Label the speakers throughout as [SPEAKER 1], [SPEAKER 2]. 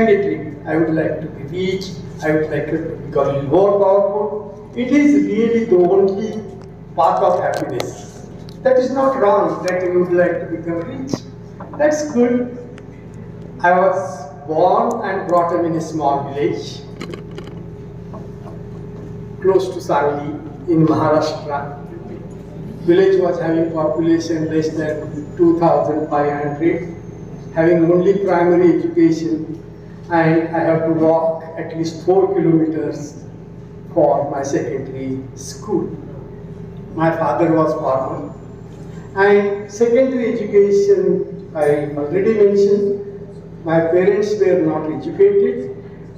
[SPEAKER 1] mandatory. I would like to be rich, I would like to become more powerful. It is really the only path of happiness. That is not wrong that you would like to become rich. That's good. I was born and brought up in a small village close to Salunkhe in Maharastra. Village was having population less than 2,500, having only primary education, and I have to walk at least 4 kilometers for my secondary school. My father was farmer, and secondary education I already mentioned. My parents were not educated,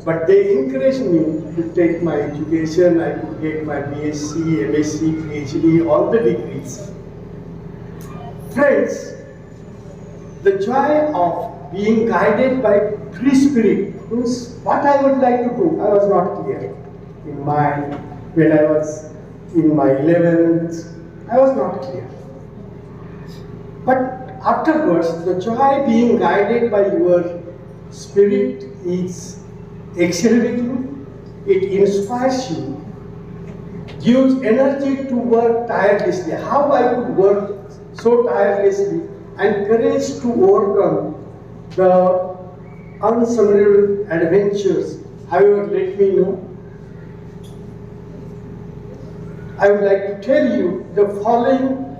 [SPEAKER 1] but they encouraged me to take my education. I could get my BSc, MSc, PhD, all the degrees. Friends, the joy of being guided by free spirit is what I would like to do. I was not clear. When I was in my 11th, I was not clear. But afterwards, the joy being guided by your spirit is exhilarating, it inspires you, gives energy to work tirelessly. How I could work so tirelessly and courage to overcome the unsummarizable adventures. However, let me know. I would like to tell you the following: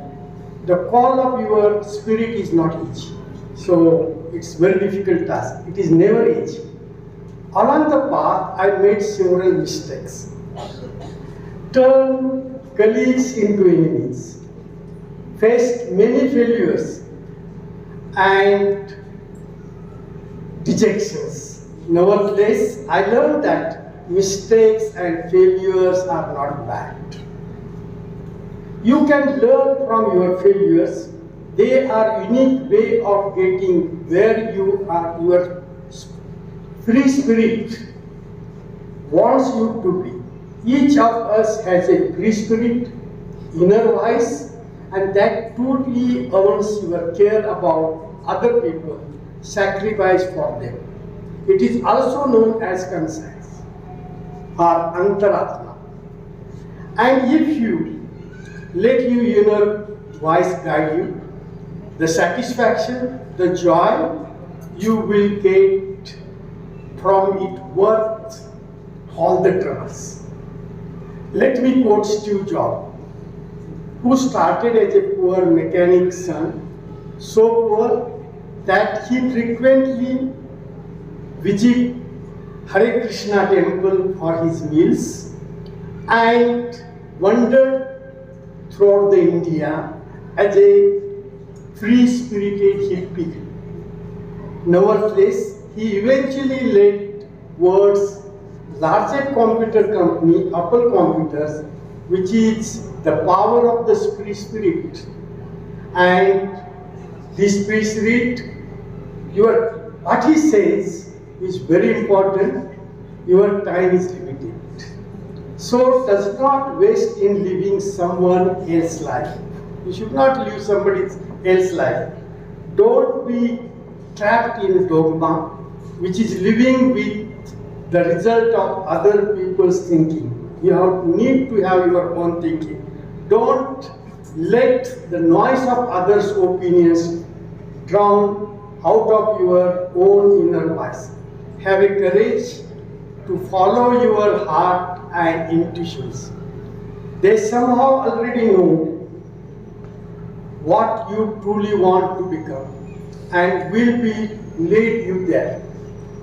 [SPEAKER 1] the call of your spirit is not easy. So it's very difficult task. It is never easy. Along the path, I made several mistakes. Turned colleagues into enemies. Faced many failures and dejections. Nevertheless, I learned that mistakes and failures are not bad. You can learn from your failures. They are unique way of getting where you are. Your free spirit wants you to be. Each of us has a free spirit, inner voice, and that totally earns your care about other people, sacrifice for them. It is also known as conscience or antaratma. And if you let your inner voice guide you, the satisfaction, the joy you will get from it worth all the troubles. Let me quote Steve Jobs, who started as a poor mechanic's son, so poor that he frequently visited Hare Krishna temple for his meals and wandered throughout the India as a free-spirited hippie. Nevertheless, he eventually led world's largest computer company, Apple Computers, which is the power of the free spirit. And this free spirit, what he says is very important. Your time is limited. So does not waste in living someone else's life. You should not live somebody else's life. Don't be trapped in dogma, which is living with the result of other people's thinking. You need to have your own thinking. Don't let the noise of others' opinions drown out of your own inner voice. Have a courage to follow your heart and intuitions. They somehow already know what you truly want to become and will be lead you there.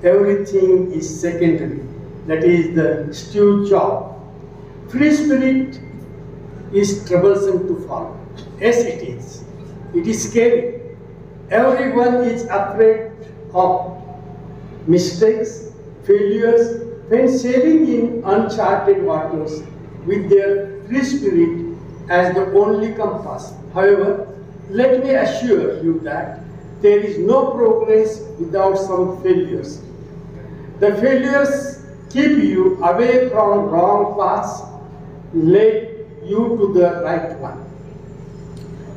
[SPEAKER 1] Everything is secondary. That is the Steve Jobs. Free spirit is troublesome to follow. Yes, it is. It is scary. Everyone is afraid of mistakes, failures, when sailing in uncharted waters with their free spirit as the only compass. However, let me assure you that there is no progress without some failures. The failures keep you away from wrong paths, lead you to the right one.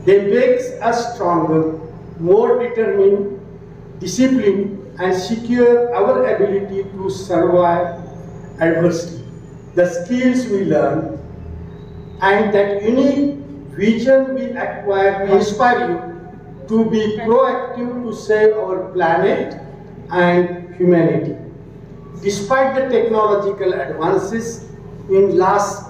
[SPEAKER 1] They make us stronger, more determined, disciplined, and secure our ability to survive adversity. The skills we learn and that unique vision we acquire will inspire you to be proactive to save our planet and humanity. Despite the technological advances in last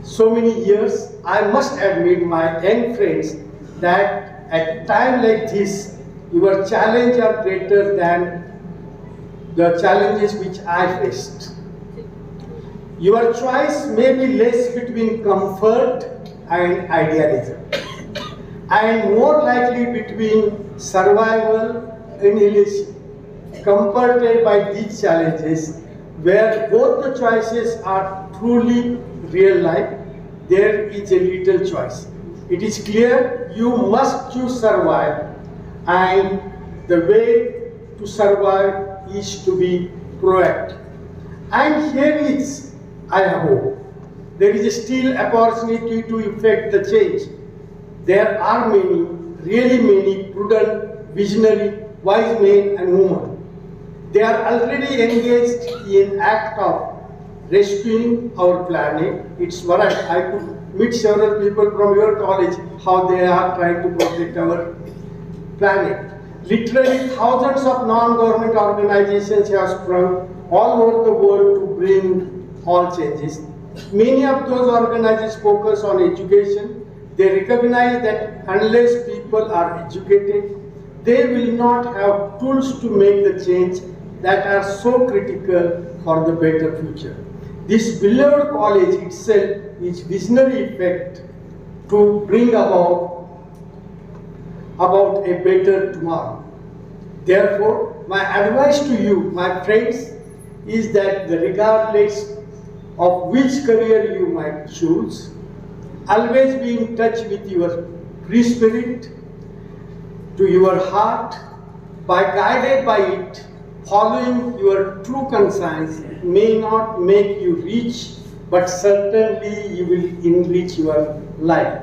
[SPEAKER 1] so many years, I must admit, my young friends, that at a time like this, your challenges are greater than the challenges which I faced. Your choice may be less between comfort and idealism, and more likely between survival and elation. Comforted by these challenges, where both the choices are truly real life, there is a little choice. It is clear you must choose survive, and the way to survive is to be proactive. And here is, I hope, there is still opportunity to effect the change. There are many, really many prudent, visionary, wise men and women. They are already engaged in act of rescuing our planet. It's Bharathi. I could meet several people from your college, how they are trying to protect our planet. Literally thousands of non-government organizations have sprung all over the world to bring all changes. Many of those organizations focus on education. They recognize that unless people are educated, they will not have tools to make the change that are so critical for the better future. This beloved college itself is visionary effect to bring about a better tomorrow. Therefore, my advice to you, my friends, is that regardless of which career you might choose, always be in touch with your free spirit, to your heart, guided by it. Following your true conscience may not make you rich, but certainly you will enrich your life.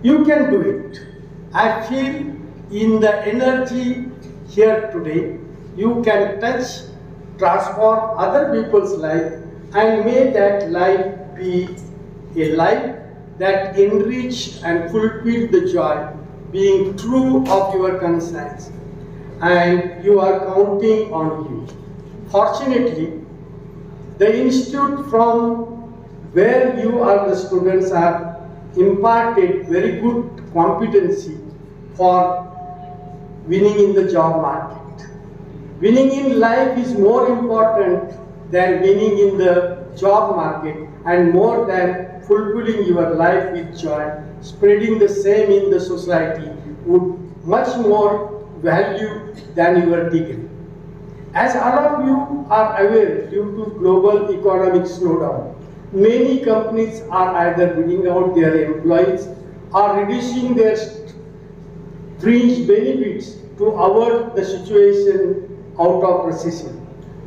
[SPEAKER 1] You can do it. I feel in the energy here today, you can touch, transform other people's life, and may that life be a life that enriched and fulfilled the joy, being true of your conscience. And you are counting on you. Fortunately, the institute from where you are the students are imparted very good competency for winning in the job market. Winning in life is more important than winning in the job market, and more than fulfilling your life with joy, spreading the same in the society would much more value than your degree. As all of you are aware, due to global economic slowdown, many companies are either weeding out their employees or reducing their fringe benefits to avoid the situation out of recession.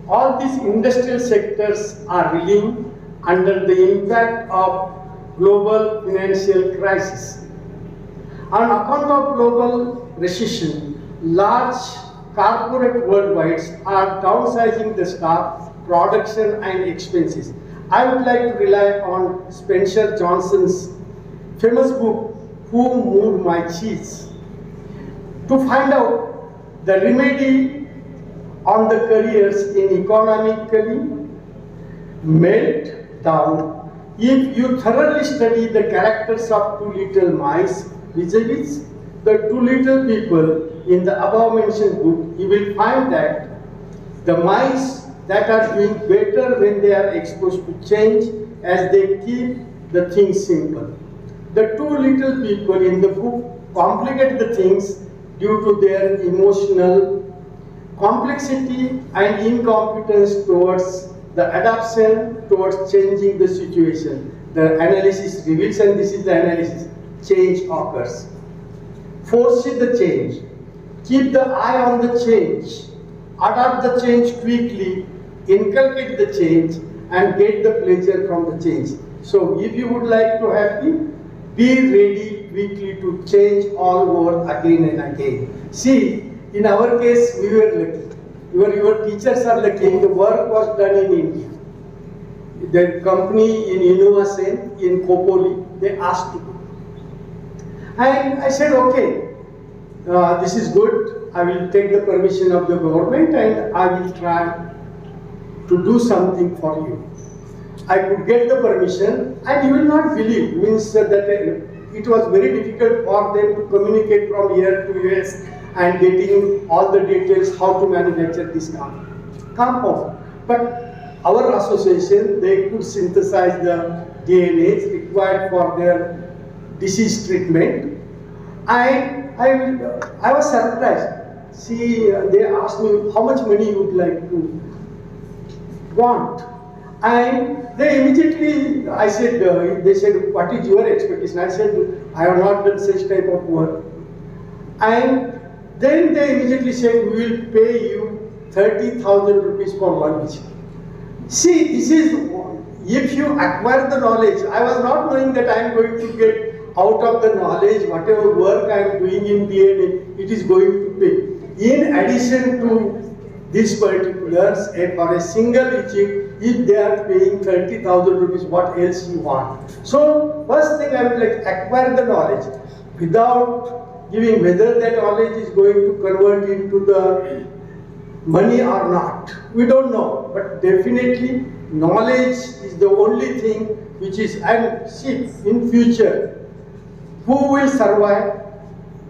[SPEAKER 1] All these industrial sectors are reeling under the impact of global financial crisis. On account of global recession, large corporate worldwide are downsizing the staff, production and expenses. I would like to rely on Spencer Johnson's famous book, Who Moved My Cheese, to find out the remedy on the careers in economically melt down. If you thoroughly study the characters of two little mice vis-a-vis the two little people in the above mentioned book, you will find that the mice that are doing better when they are exposed to change, as they keep the things simple. The two little people in the book complicate the things due to their emotional complexity and incompetence towards the adaptation, towards changing the situation. The analysis reveals, and this is the analysis, change occurs. Foresee the change. Keep the eye on the change. Adapt the change quickly. Inculcate the change and get the pleasure from the change. So if you would like to happy, be ready quickly to change all over again and again. See, In our case, we were lucky. Your teachers are lucky. The work was done in India. The company in Innova in Kopoli, they asked to do. And I said, okay, this is good. I will take the permission of the government and I will try to do something for you. I could get the permission, and you will not believe, means that it was very difficult for them to communicate from here to US and getting all the details how to manufacture this compound. But our association, they could synthesize the DNAs required for their disease treatment, and I was surprised. See, they asked me how much money you would like to want, and they immediately, I said, they said, what is your expectation? I said, I have not done such type of work. And then they immediately said, we will pay you 30,000 rupees for 1 visit. See, this is, if you acquire the knowledge, I was not knowing that I am going to get out of the knowledge, whatever work I am doing in DNA, it is going to pay. In addition to these particulars, for a single visit, if they are paying 30,000 rupees, what else you want? So, first thing I would like acquire the knowledge without giving whether that knowledge is going to convert into the money or not. We don't know, but definitely knowledge is the only thing which is, and see, in future, who will survive?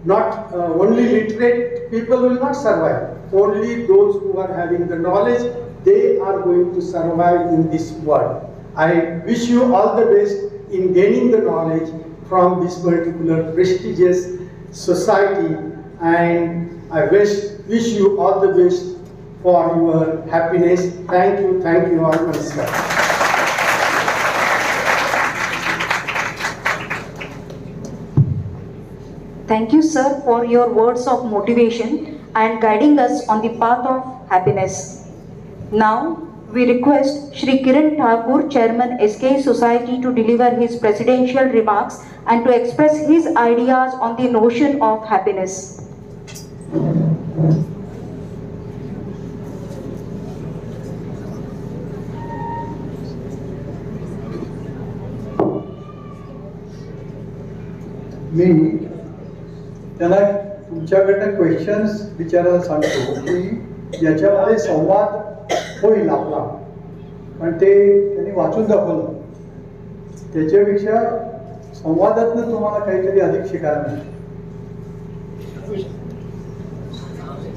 [SPEAKER 1] Not only literate people will not survive. Only those who are having the knowledge, they are going to survive in this world. I wish you all the best in gaining the knowledge from this particular prestigious society, and I wish you all the best for your happiness. Thank you all, Maharastra.
[SPEAKER 2] Thank you, sir, for your words of motivation and guiding us on the path of happiness. Now, we request Shri Kiran Thakur, Chairman SK Society, to deliver his presidential remarks and to express his ideas on the notion of happiness.
[SPEAKER 3] मी त्यांना तुमच्याकडनं questions विचारायला सांगतो की याच्यामध्ये संवाद होईल आपला, पण ते त्यांनी वाचून दाखवलं. त्याच्यापेक्षा संवादातनं तुम्हाला काहीतरी अधिक शिकायला मिळेल.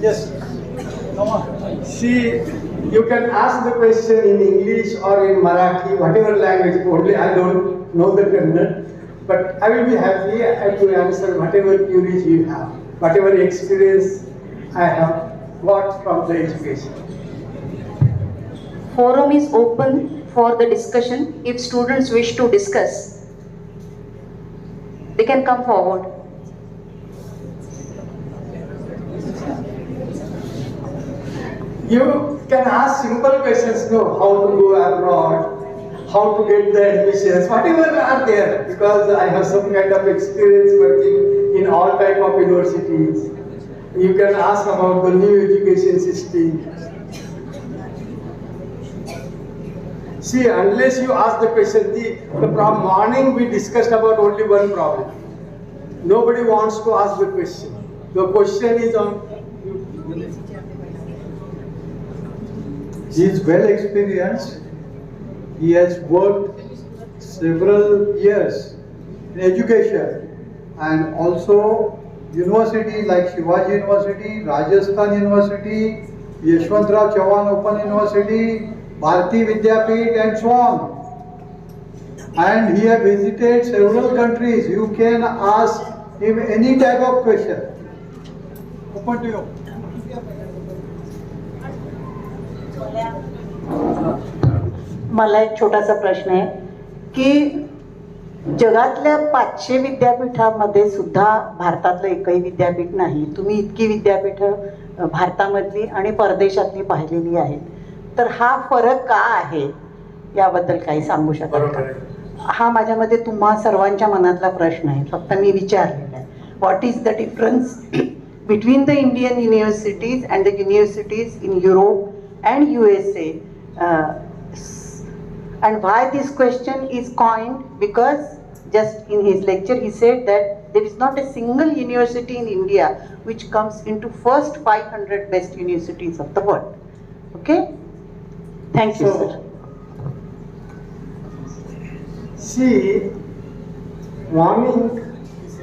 [SPEAKER 3] Yes. Come on.
[SPEAKER 1] See, you can ask the question in English or in Marathi, whatever language. Only I don't know the Kannada. But I will be happy to answer whatever queries you have, whatever experience I have got from the education.
[SPEAKER 2] Forum is open for the discussion. If students wish to discuss, they can come forward.
[SPEAKER 1] You can ask simple questions, no, how to go abroad, how to get the admissions, whatever are there, because I have some kind of experience working in all type of universities. You can ask about the new education system. See, unless you ask the question, from morning we discussed about only one problem. Nobody wants to ask the question. The question is on.
[SPEAKER 3] He is well experienced. He has worked several years in education and also universities like Shivaji University, Rajasthan University, Yashwantrao Chauhan Open University, Bharathi Vidyapeeth and so on. And he has visited several countries. You can ask him any type of question. Open to you.
[SPEAKER 4] मला एक छोटासा प्रश्न आहे की जगातल्या 500 विद्यापीठामध्ये सुद्धा भारतातलं एकही विद्यापीठ नाही. तुम्ही इतकी विद्यापीठं भारतामधली आणि परदेशातली पाहिलेली आहेत, तर हा फरक का आहे याबद्दल काही सांगू शकाल का? हा माझ्यामध्ये तुम्हा सर्वांच्या मनातला प्रश्न आहे, फक्त मी विचारलेला आहे. What is the difference between the Indian universities and the universities in Europe and USA. And why this question is coined? Because just in his lecture he said that there is not a single university in India which comes into first 500 best universities of the world. Okay? Thank you, sir.
[SPEAKER 1] See, morning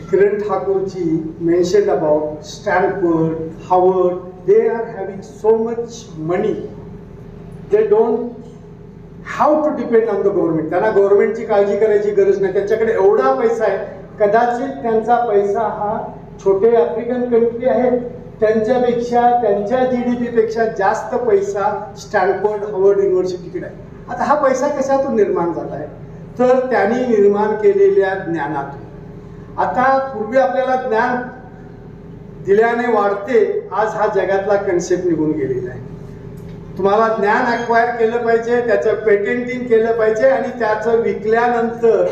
[SPEAKER 1] Kiran Thakurji mentioned about Stanford, Harvard. They are having so much money. They don't have to depend on the government. त्यांना गव्हर्नमेंटची काळजी करायची गरज नाही. त्यांच्याकडे एवढा पैसा आहे, कदाचित त्यांचा पैसा हा छोटे आफ्रिकन कंट्री आहेत त्यांच्यापेक्षा, त्यांच्या GDP पेक्षा जास्त पैसा स्टॅनफोर्ड, हार्वर्ड युनिव्हर्सिटीकडे आहे. आता हा पैसा कशातून निर्माण झाला आहे? तर त्यांनी निर्माण केलेल्या ज्ञानातून. आता पूर्वी आपल्याला ज्ञान दिल्याने वाढते, आज हा जगातला कन्सेप्ट निघून गेलेला आहे. तुम्हाला ज्ञान अक्वायर केलं पाहिजे, त्याचं पेटेंटिंग केलं पाहिजे आणि त्याचं विकल्यानंतर,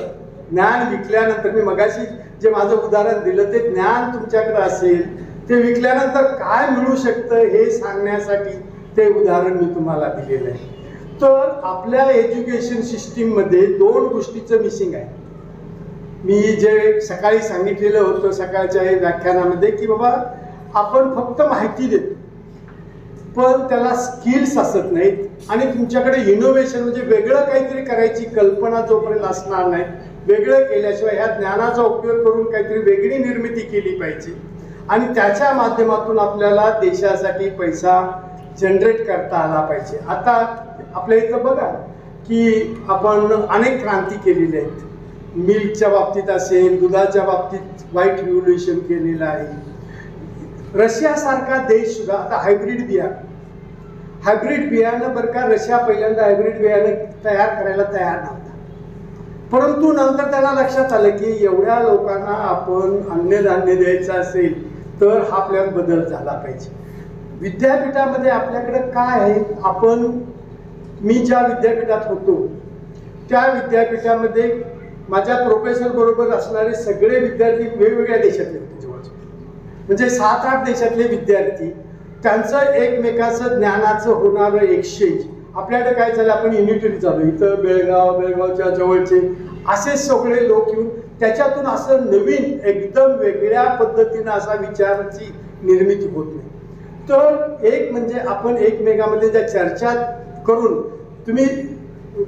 [SPEAKER 1] ज्ञान विकल्यानंतर, मी मगाशी जे माझं उदाहरण दिलं ते ज्ञान तुमच्याकडे असेल, ते विकल्यानंतर काय मिळू शकतं हे सांगण्यासाठी ते उदाहरण मी तुम्हाला दिलेलं आहे. तर आपल्या एज्युकेशन सिस्टीममध्ये दोन गोष्टीचं मिसिंग आहे. मी जे सकाळी सांगितलेलं होतं सकाळच्या व्याख्यानामध्ये की बाबा आपण फक्त माहिती देतो पण त्याला स्किल्स असत नाहीत आणि तुमच्याकडे इनोव्हेशन म्हणजे वेगळं काहीतरी करायची कल्पना जोपर्यंत असणार नाही, वेगळं केल्याशिवाय ह्या ज्ञानाचा उपयोग करून काहीतरी वेगळी निर्मिती केली पाहिजे आणि त्याच्या माध्यमातून आपल्याला देशासाठी पैसा जनरेट करता आला पाहिजे. आता आपल्या इथं बघा की आपण अनेक क्रांती केलेल्या आहेत. मिल्कच्या बाबतीत असेल, दुधाच्या बाबतीत व्हाईट रिव्होल्युशन केलेलं आहे. रशियासारखा देश सुद्धा आता हायब्रिड बियाणं बरं का, रशिया पहिल्यांदा हायब्रिड बियाणं तयार करायला तयार नव्हता, परंतु नंतर त्यांना लक्षात आलं की एवढ्या लोकांना आपण अन्नधान्य द्यायचं असेल तर हा आपल्यात बदल झाला पाहिजे. विद्यापीठामध्ये आपल्याकडे काय आहे, मी ज्या विद्यापीठात होतो त्या विद्यापीठामध्ये माझ्या प्रोफेसर बरोबर असणारे सगळे विद्यार्थी वेगवेगळ्या देशातले होते, जवळजवळ म्हणजे 7-8 देशातले विद्यार्थी. त्यांचं एकमेकाचं ज्ञानाचं होणारं एक्सचेंज. आपल्याकडे काय झालं, आपण युनिटरी चालू, इथं बेळगावच्या जवळचे असे सगळे लोक येऊन त्याच्यातून असं नवीन एकदम वेगळ्या पद्धतीनं असा विचाराची निर्मिती होत नाही. तर एक म्हणजे आपण एकमेकांमध्ये ज्या चर्चा करून, तुम्ही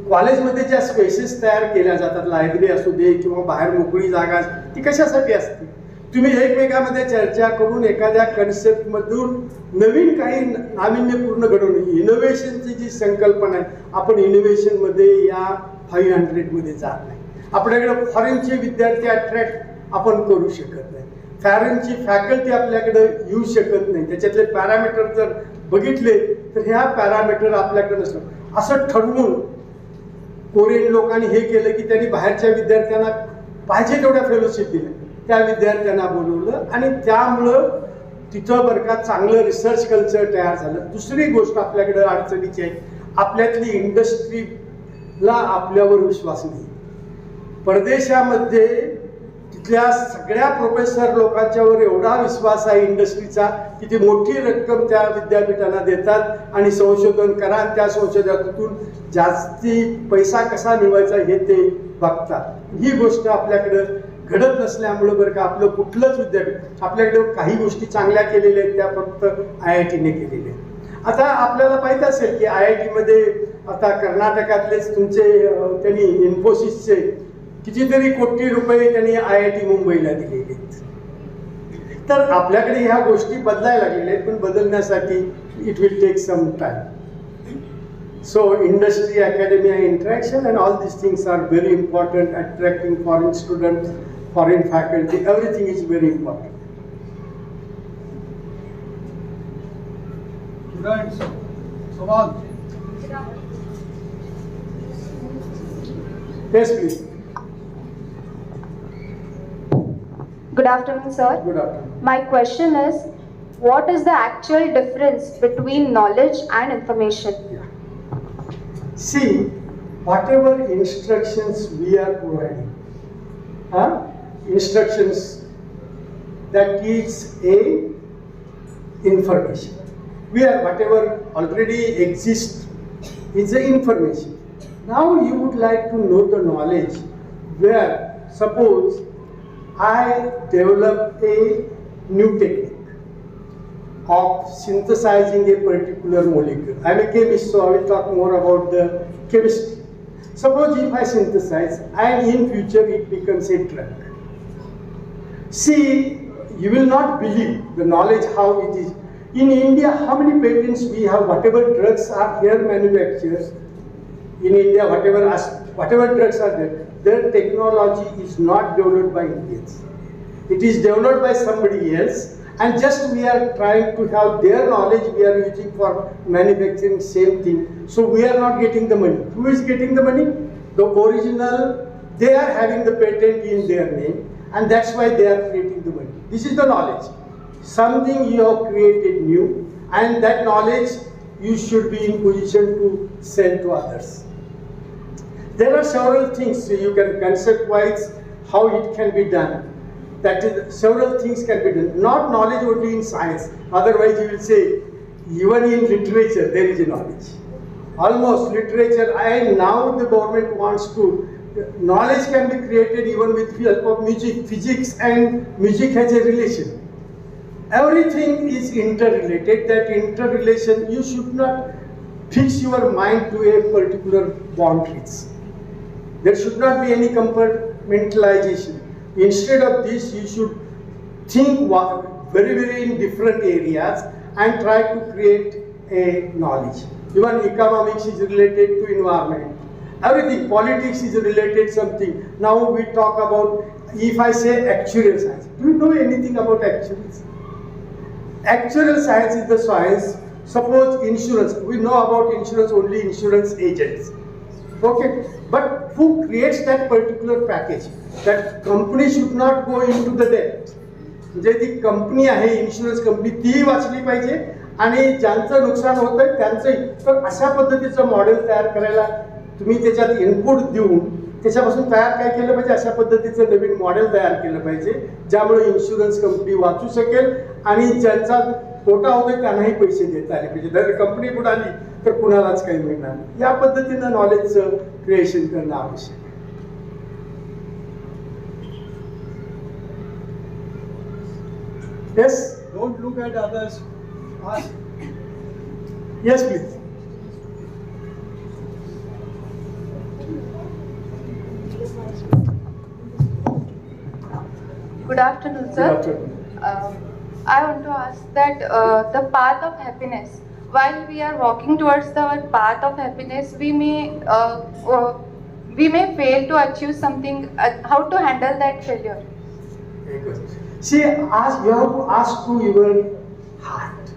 [SPEAKER 1] कॉलेजमध्ये ज्या स्पेसेस तयार केल्या जातात, लायब्ररी असू दे किंवा बाहेर मोकळी जागा, ती कशासाठी असते? तुम्ही एकमेकांमध्ये चर्चा करून एखाद्या कन्सेप्टमधून नवीन काही नाविन्यपूर्ण घडवणं. इनोव्हेशनची जी संकल्पना आहे, आपण इनोव्हेशनमध्ये या 500 मध्ये जात नाही. आपल्याकडे फॉरेनचे विद्यार्थी अट्रॅक्ट आपण करू शकत नाही, फॉरेनची फॅकल्टी आपल्याकडे येऊ शकत नाही. त्याच्यातले पॅरामीटर जर बघितले तर ह्या पॅरामीटर आपल्याकडे नसतं. असं ठरवून कोरियन लोकांनी हे केलं की त्यांनी बाहेरच्या विद्यार्थ्यांना पाहिजे तेवढ्या फेलोशिप दिल्या, त्या विद्यार्थ्यांना बोलवलं आणि त्यामुळं तिथं बरं का चांगलं रिसर्च कल्चर तयार झालं. दुसरी गोष्ट आपल्याकडे अडचणीची आहे, आपल्यातली इंडस्ट्रीला आपल्यावर विश्वास नाही. परदेशामध्ये तिथल्या सगळ्या प्रोफेसर लोकांच्यावर एवढा विश्वास आहे इंडस्ट्रीचा की ती मोठी रक्कम त्या विद्यापीठांना देतात आणि संशोधन करा आणि त्या संशोधनातून जास्ती पैसा कसा मिळवायचा हे ते बघतात. ही गोष्ट आपल्याकडं घडत नसल्यामुळं बरं का आपलं कुठलंच विद्यापीठ, आपल्याकडे काही गोष्टी चांगल्या केलेल्या आहेत त्या फक्त IIT-ने केलेल्या आहेत. आता आपल्याला माहीत असेल की IIT मध्ये आता कर्नाटकातलेच तुमचे त्यांनी इन्फोसिसचे कितीतरी कोटी रुपये त्यांनी IIT मुंबईला दिलेले आहेत. तर आपल्याकडे ह्या गोष्टी बदलायला लागलेल्या आहेत, पण बदलण्यासाठी it will take some time. So industry, academia interaction and all these things are very important. Attracting foreign students, foreign faculty, everything is very important.
[SPEAKER 3] Students, Samal.
[SPEAKER 1] Yes, please.
[SPEAKER 5] Good afternoon, sir.
[SPEAKER 1] Good afternoon.
[SPEAKER 5] My question is, what is the actual difference between knowledge and information?
[SPEAKER 1] Yeah. See, whatever instructions we are providing, instructions that teach A information. Whatever already exists is the information. Now you would like to know the knowledge where, suppose I develop a new technique of synthesizing a particular molecule. I am a chemist, so I will talk more about the chemistry. Suppose if I synthesize and in future it becomes a drug. See, you will not believe the knowledge how it is. In India, how many patents we have, whatever drugs are here manufactured, in India, whatever drugs are there, their technology is not developed by Indians. It is developed by somebody else, and just we are trying to have their knowledge we are using for manufacturing same thing. So we are not getting the money. Who is getting the money? The original, they are having the patent in their name, and that's why they are creating the money. This is the knowledge. Something you have created new, and that knowledge you should be in position to sell to others. There are several things you can concept-wise how it can be done. That is, several things can be done. Not knowledge only in science. Otherwise, you will say, even in literature, there is a knowledge. Almost literature, and now the government wants to. Knowledge can be created even with the help of music. Physics and music has a relation. Everything is interrelated. That interrelation, you should not fix your mind to a particular boundaries. There should not be any compartmentalization. Instead of this, you should think very in different areas and try to create a knowledge. Even economics is related to environment. Everything, politics is related something. Now we talk about, if I say actuarial science. Do you know anything about actuaries? Actuarial science is the science. Suppose insurance, we know about insurance only insurance agents. Okay, but who creates that particular package? That company should not go into the debt. म्हणजे ती company आहे, insurance company, ती वाचली पाहिजे आणि ज्यांचं नुकसान होतंय त्यांचंही. तर अशा पद्धतीचं मॉडेल तयार करायला तुम्ही त्याच्यात इनपुट देऊन त्याच्यापासून तयार काय केलं पाहिजे, अशा पद्धतीचं नवीन मॉडेल तयार केलं पाहिजे, ज्यामुळे इन्शुरन्स कंपनी वाचू शकेल आणि ज्यांचा तोटा होतोय त्यांनाही पैसे देता आले पाहिजे. जर कंपनी बुडाली तर कुणालाच काही मिळणार नाही. या पद्धतीनं नॉलेजचं क्रिएशन करणं आवश्यक आहे. Yes?
[SPEAKER 3] Don't look at others. Ask.
[SPEAKER 1] Yes, please.
[SPEAKER 5] Good afternoon, sir.
[SPEAKER 1] Good afternoon.
[SPEAKER 5] I want to ask that the path of happiness. While we are walking towards the path of happiness, we may fail to achieve something. How to handle that failure?
[SPEAKER 1] Very good. See, you have to ask to your heart.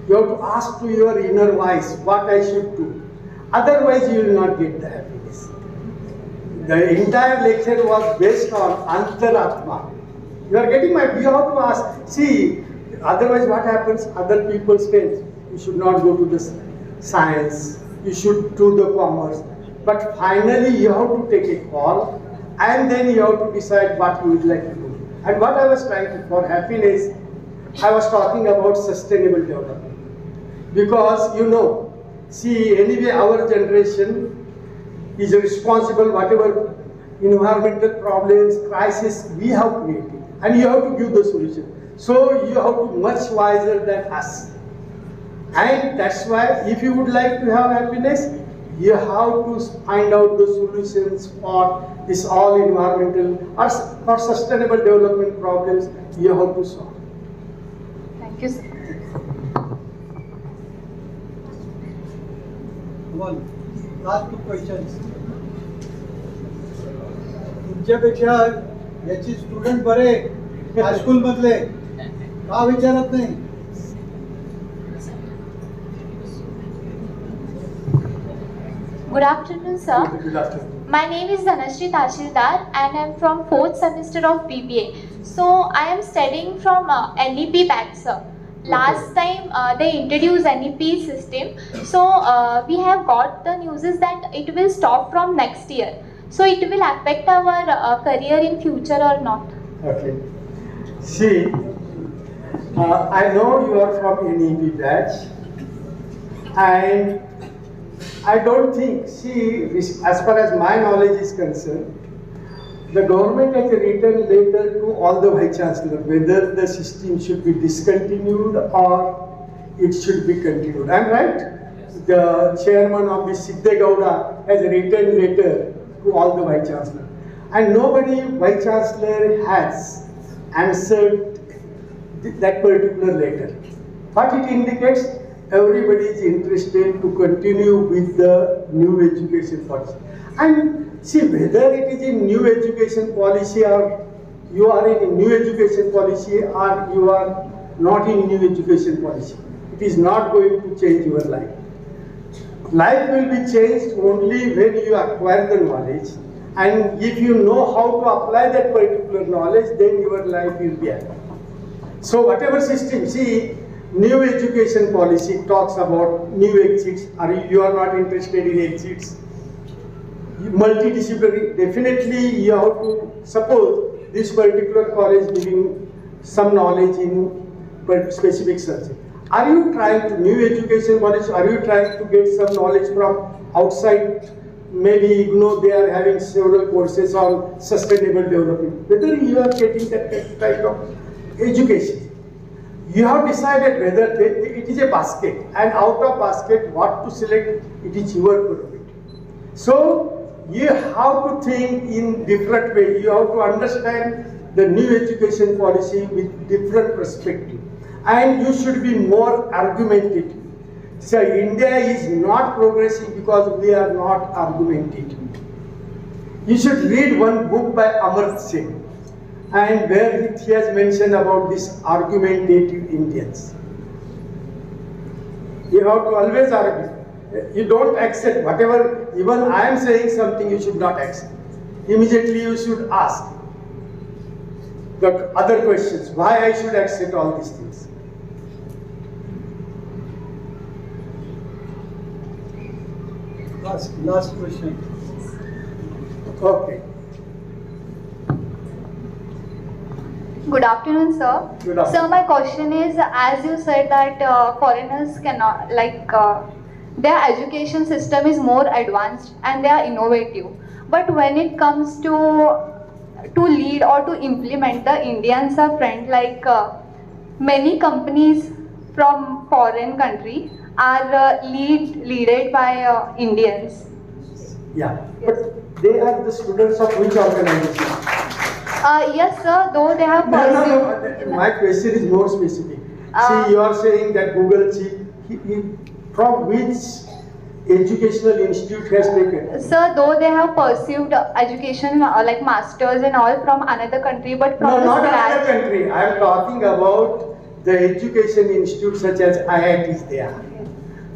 [SPEAKER 1] You have to ask to your inner voice what I should do. Otherwise, you will not get the happiness. The entire lecture was based on Antaratma. You are getting my. You have to ask. See, otherwise, what happens? Other people say you should not go to the science. You should do the commerce. But finally, you have to take a call, and then you have to decide what you would like to do. And what I was trying to, for happiness, I was talking about sustainable development. Because see, anyway, our generation is responsible whatever environmental problems, crisis we have created. And you have to give the solution. So you have to be much wiser than us. And that's why if you would like to have happiness, you have to find out the solutions for this all environmental or for sustainable development problems you have to solve.
[SPEAKER 5] Thank you, sir.
[SPEAKER 3] Come on, last 2 questions. तुमच्यापेक्षा याची student बरे high school मधले का विचारत नाही?
[SPEAKER 6] Good afternoon, sir.
[SPEAKER 1] Good afternoon.
[SPEAKER 6] My name is Dhanashree Tahsildar and I am from 4th semester of BBA. So I am studying from NEP batch, sir. Last time they introduced NEP system. So we have got the news is that it will stop from next year. So it will affect our career in future or not?
[SPEAKER 1] Okay. See, I know you are from NEP batch, and I don't think, see, as far as my knowledge is concerned, the government has written letter to all the Vice-Chancellor whether the system should be discontinued or it should be continued. I'm right? The chairman of the Siddegowda has written letter to all the Vice-Chancellor. And nobody Vice-Chancellor has answered that particular letter. What it indicates, everybody is interested to continue with the new education policy. And see, whether it is in new education policy or you are in a new education policy or you are not in new education policy, it is not going to change your life. Life will be changed only when you acquire the knowledge, and if you know how to apply that particular knowledge, then your life will be happy. So whatever system, see, new education policy talks about new exits, or you are not interested in exits. Multidisciplinary, definitely you have to suppose this particular college giving some knowledge in specific subject. Are you trying to new education policy? Are you trying to get some knowledge from outside? Maybe they are having several courses on sustainable development. Whether you are getting that type of education, you have decided whether it is a basket, and out of basket what to select, it is your prerogative. So you have to think in different way. You have to understand the new education policy with different perspective, and you should be more argumentative. So India is not progressing because we are not argumentative. You should read one book by Amartya Sen, and where he has mentioned about this argumentative Indians. You have to always argue. You don't accept whatever, even I am saying something, you should not accept. Immediately you should ask the other questions, why I should accept all these things.
[SPEAKER 3] Last question.
[SPEAKER 1] Okay.
[SPEAKER 7] Good afternoon, sir.
[SPEAKER 1] Good afternoon.
[SPEAKER 7] Sir, my question is, as you said that foreigners cannot, their education system is more advanced and they are innovative. But when it comes to lead or to implement, the Indians are friend. Many companies from foreign country are leaded by Indians.
[SPEAKER 1] Yeah, but they are the students of which organization?
[SPEAKER 7] Yes, sir. Though they have
[SPEAKER 1] No. My question is more specific. See, you are saying that Google chief, from which educational institute has taken?
[SPEAKER 7] Sir, though they have pursued education like masters and all from another country, but from
[SPEAKER 1] No,
[SPEAKER 7] the
[SPEAKER 1] not
[SPEAKER 7] scratch.
[SPEAKER 1] another country. I am talking about the education institute such as IITs there.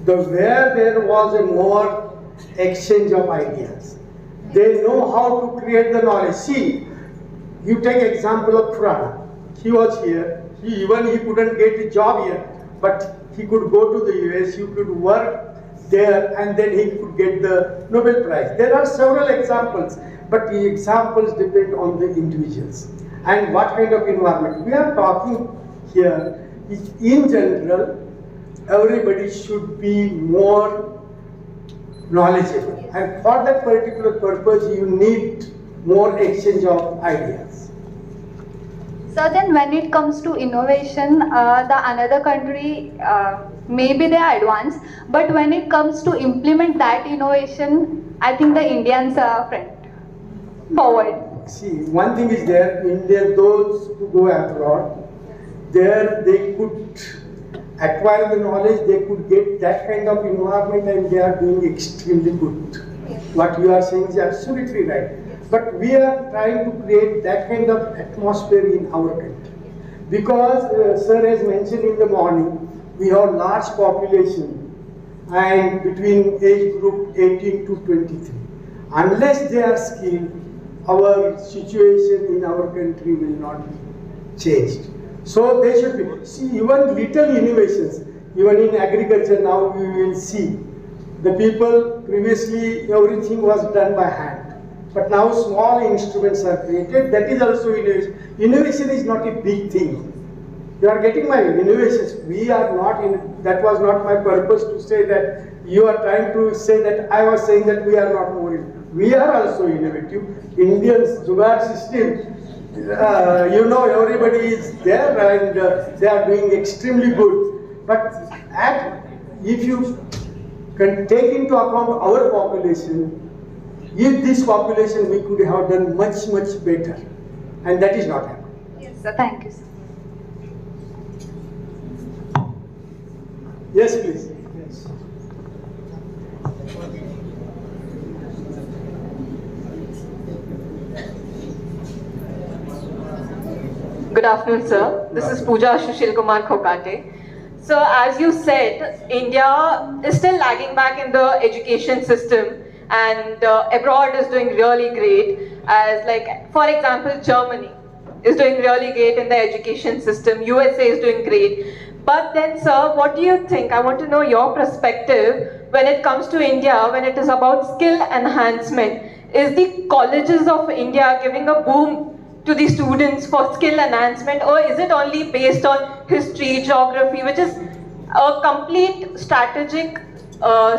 [SPEAKER 1] Where there was a more exchange of ideas. They know how to create the knowledge. See, you take example of Purana. He was here. He couldn't get a job here, but he could go to the US. He could work there, and then he could get the Nobel Prize. There are several examples, but the examples depend on the individuals and what kind of environment. We are talking here is in general, everybody should be more knowledgeable, and for that particular purpose you need more exchange of ideas.
[SPEAKER 7] So then when it comes to innovation, the another country, maybe they are advanced, but when it comes to implement that innovation, I think the Indians are forward.
[SPEAKER 1] See, one thing is there, India, those who go abroad, there they could acquire the knowledge, they could get that kind of environment, and they are doing extremely good. What you are saying is absolutely right. But we are trying to create that kind of atmosphere in our country. Because, sir has mentioned in the morning, we have large population and between age group 18 to 23. Unless they are skilled, our situation in our country will not be changed. So they should be, see, even little innovations, even in agriculture now we will see, the people previously everything was done by hand. But now small instruments are created, that is also innovation. Innovation is not a big thing. You are getting my innovations. We are not in, that was not my purpose to say that you are trying to say that I was saying that we are not more innovative. We are also innovative. Indians, Jugaad system, you know, everybody is there and they are doing extremely good. But if you can take into account our population, if this population we could have done much, much better. And that is not happening.
[SPEAKER 7] Yes, sir. Thank you, sir.
[SPEAKER 1] Yes, please.
[SPEAKER 3] Yes.
[SPEAKER 8] Good afternoon, sir. This is Pooja Sushil Kumar Khokate. So, as you said, India is still lagging back in the education system, and abroad is doing really great. As like, for example, Germany is doing really great in the education system. USA is doing great. But then, sir, what do you think? I want to know your perspective when it comes to India, when it is about skill enhancement. Is the colleges of India giving a boom to the students for skill enhancement, or is it only based on history, geography, which is a complete strategic,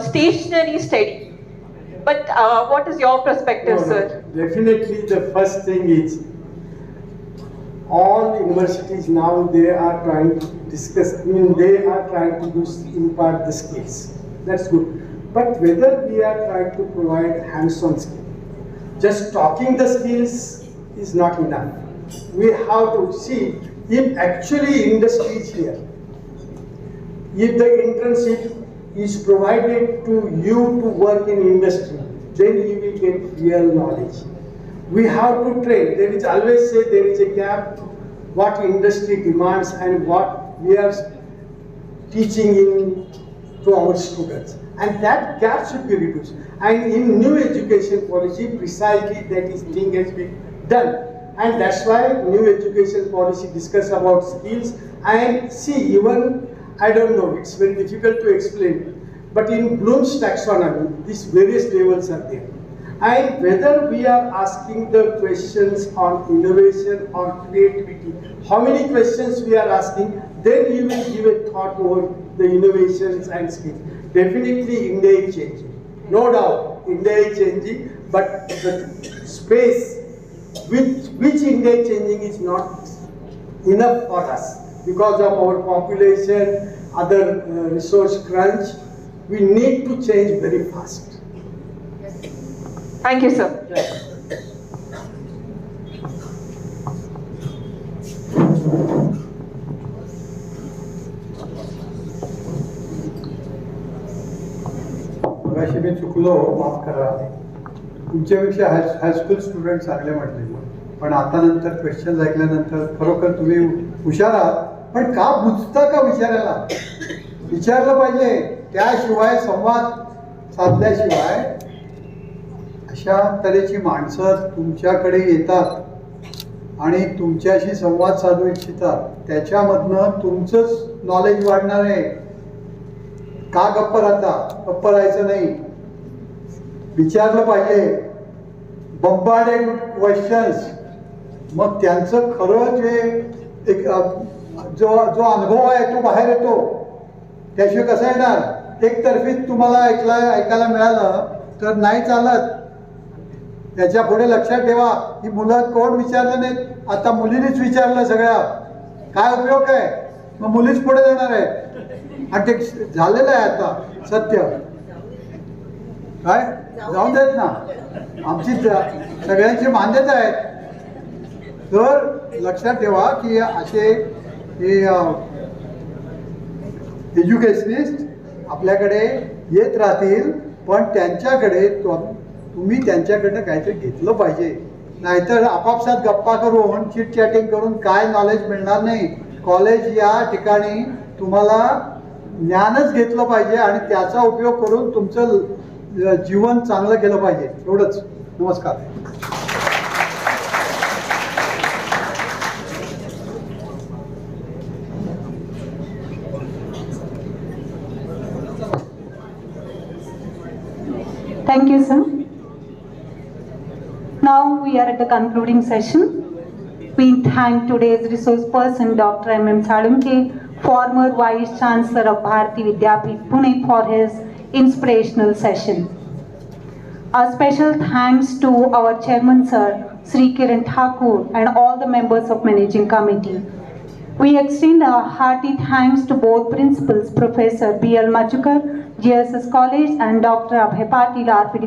[SPEAKER 8] stationary study? But what is your perspective, sir?
[SPEAKER 1] Definitely the first thing is, all universities now they are trying to discuss, they are trying to impart the skills. That's good. But whether we are trying to provide hands-on skills, just talking the skills is not enough. We have to see if actually industry is here. If the internship is provided to you to work in industry, then you will get real knowledge. We have to train. There is always say there is a gap what industry demands and what we are teaching to our students. And that gap should be reduced. And in new education policy, precisely that is thing has been done. And that's why new education policy discuss about skills. And see, even, I don't know, it's very difficult to explain, but in Bloom's taxonomy, these various levels are there. And whether we are asking the questions on innovation or creativity, how many questions we are asking, then you will give a thought over the innovations and skills. Definitely India is changing. No doubt, India is changing, but the space which India is changing is not enough for us because of our population, other resource crunch. We need to change very fast.
[SPEAKER 8] Thank you, sir.
[SPEAKER 3] मगाशी मी चुकलो, माफ करा. तुमच्यापेक्षा high school student चांगले म्हटले, पण आता नंतर question ऐकल्यानंतर खरोखर तुम्ही हुशार आहात. पण का बुजता का विचारायला? विचारलं पाहिजे. त्याशिवाय संवाद साधल्याशिवाय अशा तऱ्हेची माणसं तुमच्याकडे येतात आणि तुमच्याशी संवाद साधू इच्छितात. त्याच्यामधनं तुमचंच नॉलेज वाढणार आहे. का गप्प राहता? गप्प राहायचं नाही, विचारलं पाहिजे. बंबार्डेड क्वेश्चन्स, मग त्यांचं खरं जे एक जो अनुभव आहे तो बाहेर येतो. त्याशिवाय कसं येणार? एकतर्फीच तुम्हाला ऐकायला मिळालं तर नाही चालत. त्याच्या पुढे लक्षात ठेवा, ही मुलं कोण विचारलं नाहीत, आता मुलींनीच विचारलं सगळ्या. काय उपयोग आहे? मग मुलीच पुढे जाणार आहे. आणि ते झालेलं आहे आता सत्य. काय जाऊन देत ना, आमची सगळ्यांची मान्यता आहे. तर लक्षात ठेवा की असे हे एज्युकेशनिस्ट आपल्याकडे येत राहतील, पण त्यांच्याकडे तुम्ही त्यांच्याकडनं काहीतरी घेतलं पाहिजे. नाहीतर आपापसात गप्पा करून चिट चॅटिंग करून काय नॉलेज मिळणार नाही. कॉलेज या ठिकाणी तुम्हाला ज्ञानच घेतलं पाहिजे आणि त्याचा उपयोग करून तुमचं जीवन चांगलं केलं पाहिजे. एवढंच. नमस्कार.
[SPEAKER 2] Thank you, sir. Now we are at the concluding session.
[SPEAKER 9] We thank today's resource person, Dr. M. Salunkhe, former Vice-Chancellor of Bharathi Vidyapeeth, Pune, for his inspirational session. A special thanks to our Chairman, Sir, Sri Kiran Thakur, and all the members of Managing Committee. We extend a hearty thanks to both principals, Professor B.L. Majukar, GSS College, and Dr. Abhay Patil, RPD.